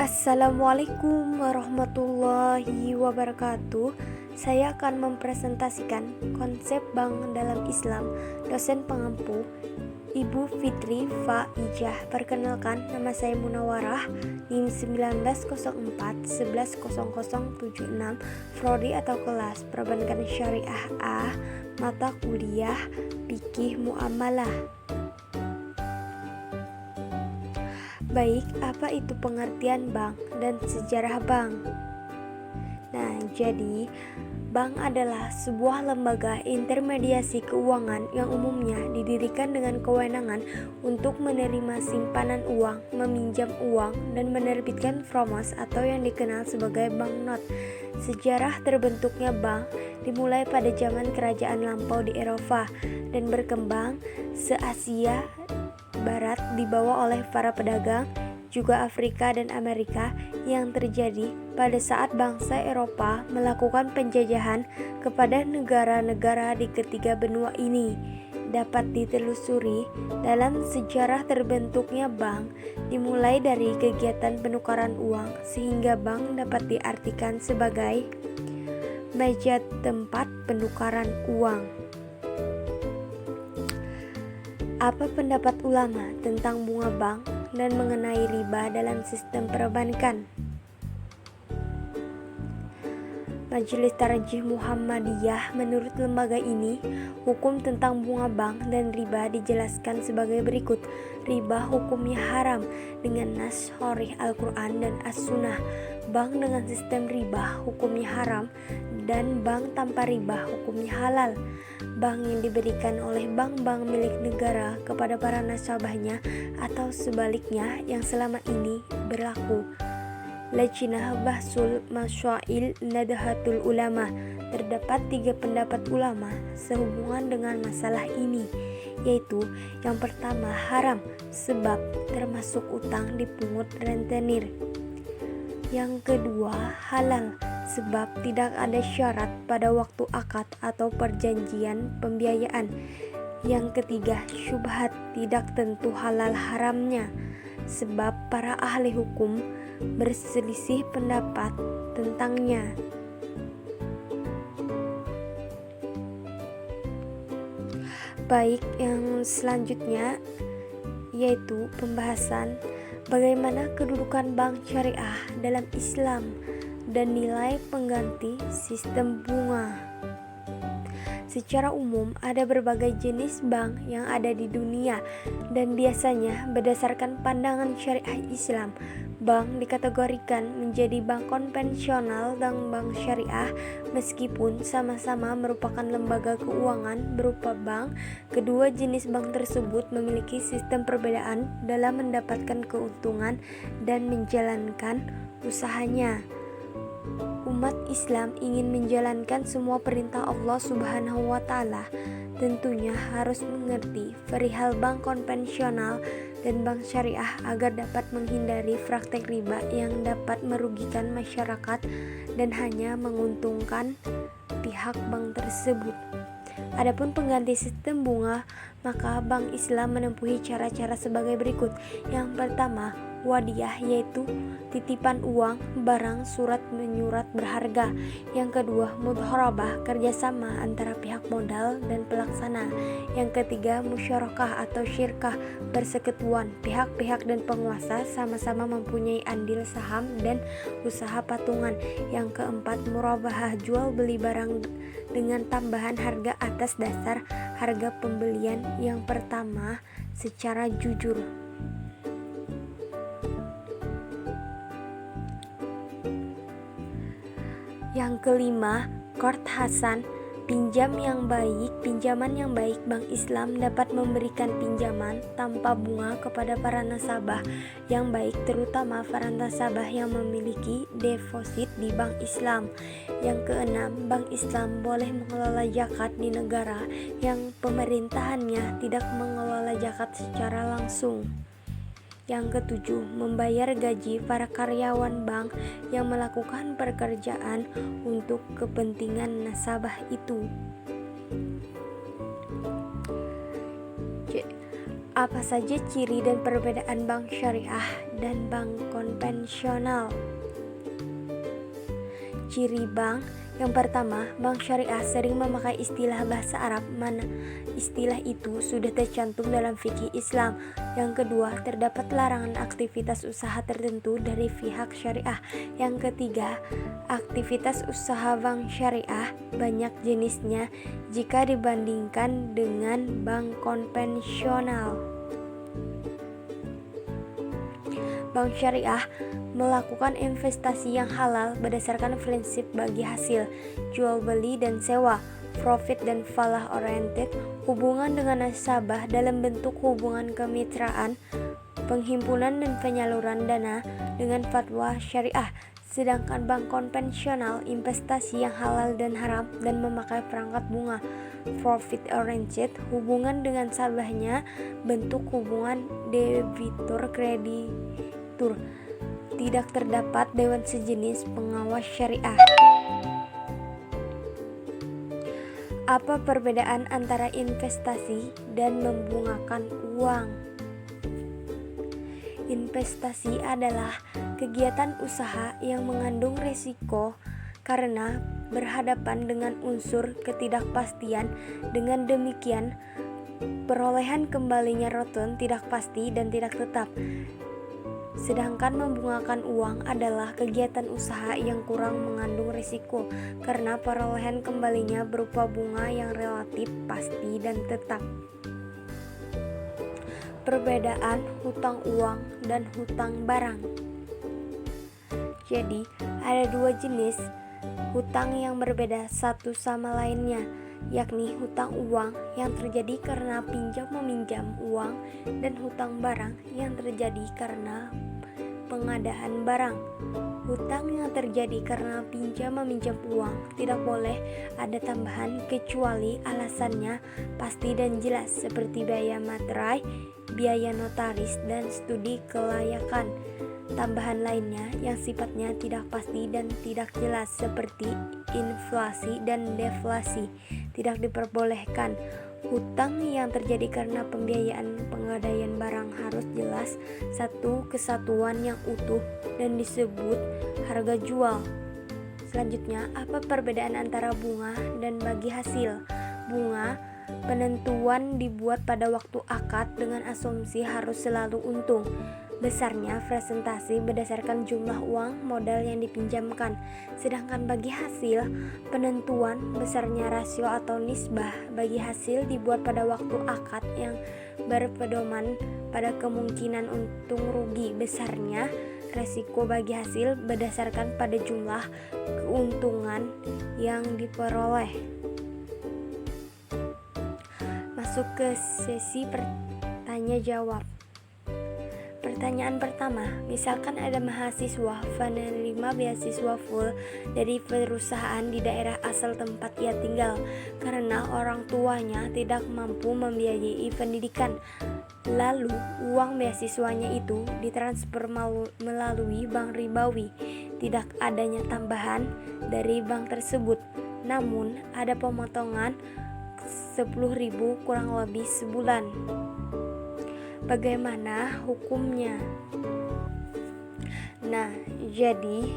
Assalamualaikum warahmatullahi wabarakatuh. Saya akan mempresentasikan konsep bank dalam Islam. Dosen pengampu Ibu Fitri Faijah. Perkenalkan, nama saya Munawarah, NIM 1904 110076, Prodi atau kelas Perbankan Syariah A, mata kuliah Fikih Muamalah. Baik, apa itu pengertian bank dan sejarah bank? Nah, jadi bank adalah sebuah lembaga intermediasi keuangan yang umumnya didirikan dengan kewenangan untuk menerima simpanan uang, meminjam uang, dan menerbitkan fromos atau yang dikenal sebagai banknot. Sejarah terbentuknya bank dimulai pada zaman kerajaan lampau di Eropa dan berkembang se-Asia Barat dibawa oleh para pedagang, juga Afrika dan Amerika, yang terjadi pada saat bangsa Eropa melakukan penjajahan kepada negara-negara di ketiga benua ini. Dapat ditelusuri dalam sejarah terbentuknya bank dimulai dari kegiatan penukaran uang, sehingga bank dapat diartikan sebagai meja tempat penukaran uang. Apa pendapat ulama tentang bunga bank dan mengenai riba dalam sistem perbankan? Majelis Tarjih Muhammadiyah, menurut lembaga ini, hukum tentang bunga bank dan riba dijelaskan sebagai berikut. Riba hukumnya haram dengan nas sharih Al-Quran dan As-Sunnah. Bank dengan sistem riba hukumnya haram, dan bank tanpa riba hukumnya halal. Bank yang diberikan oleh bank-bank milik negara kepada para nasabahnya atau sebaliknya yang selama ini berlaku. Lajnah Bahsul Masyail Nadhatul Ulama. Terdapat 3 pendapat ulama sehubungan dengan masalah ini, yaitu yang pertama haram sebab termasuk utang dipungut rentenir. Yang kedua halal sebab tidak ada syarat pada waktu akad atau perjanjian pembiayaan. Yang ketiga syubhat, tidak tentu halal haramnya sebab para ahli hukum berselisih pendapat tentangnya. Baik, yang selanjutnya yaitu pembahasan bagaimana kedudukan bank syariah dalam Islam dan nilai pengganti sistem bunga. Secara umum, ada berbagai jenis bank yang ada di dunia dan biasanya berdasarkan pandangan syariah Islam, bank dikategorikan menjadi bank konvensional dan bank syariah. Meskipun sama-sama merupakan lembaga keuangan berupa bank, kedua jenis bank tersebut memiliki sistem perbedaan dalam mendapatkan keuntungan dan menjalankan usahanya. Umat Islam ingin menjalankan semua perintah Allah Subhanahu wa Ta'ala, tentunya harus mengerti perihal bank konvensional dan bank syariah agar dapat menghindari praktek riba yang dapat merugikan masyarakat dan hanya menguntungkan pihak bank tersebut. Adapun pengganti sistem bunga, maka bank Islam menempuhi cara-cara sebagai berikut. Yang pertama, wadiyah, yaitu titipan uang, barang, surat menyurat berharga. Yang kedua, mudharabah, kerjasama antara pihak modal dan pelaksana. Yang ketiga, musyarakah atau syirkah, persekutuan pihak-pihak dan penguasa sama-sama mempunyai andil saham dan usaha patungan. Yang keempat, murabahah, jual beli barang dengan tambahan harga atas dasar harga pembelian yang pertama secara jujur. Yang kelima, qard hasan, pinjaman yang baik. Bank Islam dapat memberikan pinjaman tanpa bunga kepada para nasabah yang baik, terutama para nasabah yang memiliki deposit di Bank Islam. Yang keenam, Bank Islam boleh mengelola zakat di negara yang pemerintahannya tidak mengelola zakat secara langsung. Yang ketujuh, membayar gaji para karyawan bank yang melakukan pekerjaan untuk kepentingan nasabah itu. Apa saja ciri dan perbedaan bank syariah dan bank konvensional? Ciri bank. Yang pertama, bank syariah sering memakai istilah bahasa Arab, mana istilah itu sudah tercantum dalam fikih Islam. Yang kedua, terdapat larangan aktivitas usaha tertentu dari pihak syariah. Yang ketiga, aktivitas usaha bank syariah banyak jenisnya jika dibandingkan dengan bank konvensional. Bank syariah melakukan investasi yang halal berdasarkan prinsip bagi hasil, jual beli dan sewa, profit dan falah oriented, hubungan dengan nasabah dalam bentuk hubungan kemitraan, penghimpunan dan penyaluran dana dengan fatwa syariah. Sedangkan bank konvensional investasi yang halal dan haram dan memakai perangkat bunga, profit oriented, hubungan dengan nasabahnya bentuk hubungan debitur kreditur. Tidak terdapat dewan sejenis pengawas syariah. Apa perbedaan antara investasi dan membungakan uang? Investasi adalah kegiatan usaha yang mengandung risiko karena berhadapan dengan unsur ketidakpastian. Dengan demikian, perolehan kembalinya rutin, tidak pasti dan tidak tetap. Sedangkan membungakan uang adalah kegiatan usaha yang kurang mengandung risiko karena perolehan kembalinya berupa bunga yang relatif pasti dan tetap. Perbedaan hutang uang dan hutang barang. Jadi, ada dua jenis hutang yang berbeda satu sama lainnya, yakni hutang uang yang terjadi karena pinjam-meminjam uang dan hutang barang yang terjadi karena pengadaan barang. Hutang yang terjadi karena pinjam-meminjam uang tidak boleh ada tambahan kecuali alasannya pasti dan jelas seperti biaya materai, biaya notaris, dan studi kelayakan. Tambahan lainnya yang sifatnya tidak pasti dan tidak jelas seperti inflasi dan deflasi tidak diperbolehkan. Hutang yang terjadi karena pembiayaan pengadaian barang harus jelas satu kesatuan yang utuh dan disebut harga jual. Selanjutnya, apa perbedaan antara bunga dan bagi hasil? Bunga, penentuan dibuat pada waktu akad dengan asumsi harus selalu untung. Besarnya presentasi berdasarkan jumlah uang modal yang dipinjamkan. Sedangkan bagi hasil, penentuan besarnya rasio atau nisbah bagi hasil dibuat pada waktu akad yang berpedoman pada kemungkinan untung rugi. Besarnya resiko bagi hasil berdasarkan pada jumlah keuntungan yang diperoleh. Masuk ke sesi bertanya jawab. Pertanyaan pertama, misalkan ada mahasiswa penerima beasiswa full dari perusahaan di daerah asal tempat ia tinggal karena orang tuanya tidak mampu membiayai pendidikan. Lalu uang beasiswanya itu ditransfer melalui bank ribawi. Tidak adanya tambahan dari bank tersebut, namun ada pemotongan 10.000 kurang lebih sebulan. Bagaimana hukumnya? Nah, jadi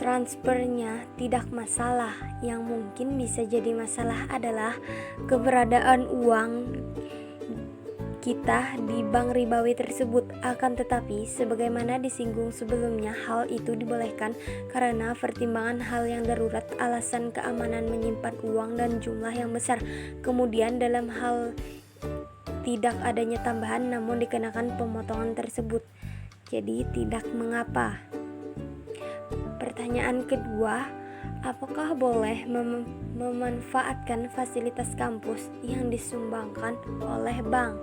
transfernya tidak masalah. Yang mungkin bisa jadi masalah adalah keberadaan uang kita di bank ribawi tersebut. Akan tetapi, sebagaimana disinggung sebelumnya, hal itu dibolehkan karena pertimbangan hal yang darurat, alasan keamanan menyimpan uang dan jumlah yang besar. Kemudian dalam hal tidak adanya tambahan namun dikenakan pemotongan tersebut, jadi tidak mengapa. Pertanyaan kedua, apakah boleh memanfaatkan fasilitas kampus yang disumbangkan oleh bank?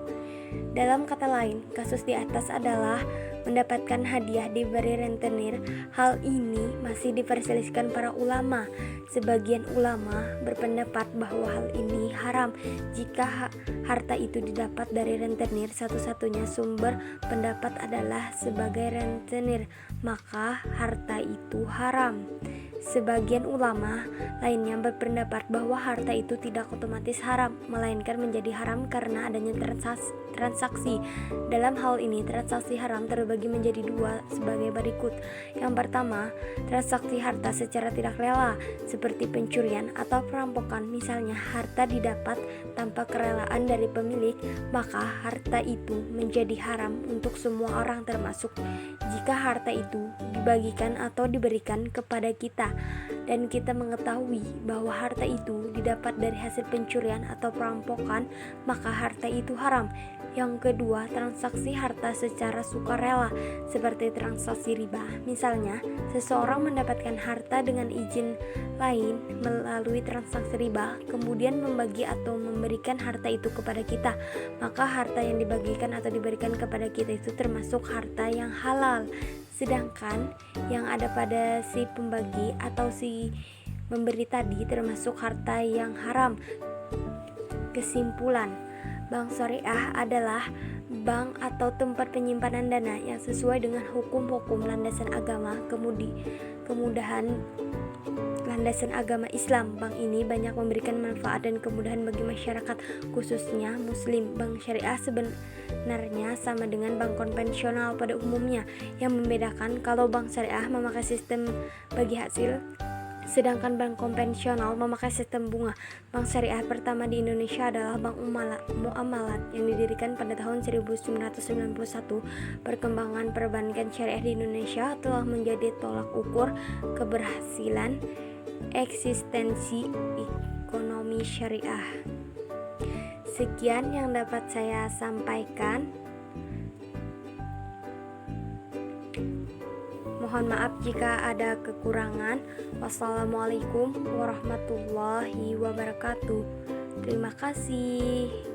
Dalam kata lain, kasus di atas adalah mendapatkan hadiah diberi rentenir. Hal ini masih diperselisihkan para ulama. Sebagian ulama berpendapat bahwa hal ini haram. Jika harta itu didapat dari rentenir, satu-satunya sumber pendapat adalah sebagai rentenir, maka harta itu haram. Sebagian ulama lainnya berpendapat bahwa harta itu tidak otomatis haram, melainkan menjadi haram karena adanya transaksi. Dalam hal ini, transaksi haram terbagi menjadi dua sebagai berikut. Yang pertama, transaksi harta secara tidak rela, seperti pencurian atau perampokan. Misalnya, harta didapat tanpa kerelaan dari pemilik, maka harta itu menjadi haram untuk semua orang, termasuk jika harta itu dibagikan atau diberikan kepada kita dan kita mengetahui bahwa harta itu didapat dari hasil pencurian atau perampokan, maka harta itu haram. Yang kedua, transaksi harta secara sukarela, seperti transaksi riba. Misalnya, seseorang mendapatkan harta dengan izin lain melalui transaksi riba, kemudian membagi atau memberikan harta itu kepada kita, maka harta yang dibagikan atau diberikan kepada kita itu termasuk harta yang halal. Sedangkan yang ada pada si pembagi atau si memberi tadi termasuk harta yang haram. Kesimpulan, bank syariah adalah bank atau tempat penyimpanan dana yang sesuai dengan hukum-hukum landasan agama, kemudahan landasan agama Islam. Bank ini banyak memberikan manfaat dan kemudahan bagi masyarakat, khususnya muslim. Bank syariah sebenarnya sama dengan bank konvensional pada umumnya. Yang membedakan kalau bank syariah memakai sistem bagi hasil, sedangkan bank konvensional memakai sistem bunga. Bank syariah pertama di Indonesia adalah Bank Muamalat yang didirikan pada tahun 1991. Perkembangan perbankan syariah di Indonesia telah menjadi tolak ukur keberhasilan eksistensi ekonomi syariah. Sekian yang dapat saya sampaikan. Mohon maaf jika ada kekurangan. Wassalamualaikum warahmatullahi wabarakatuh. Terima kasih.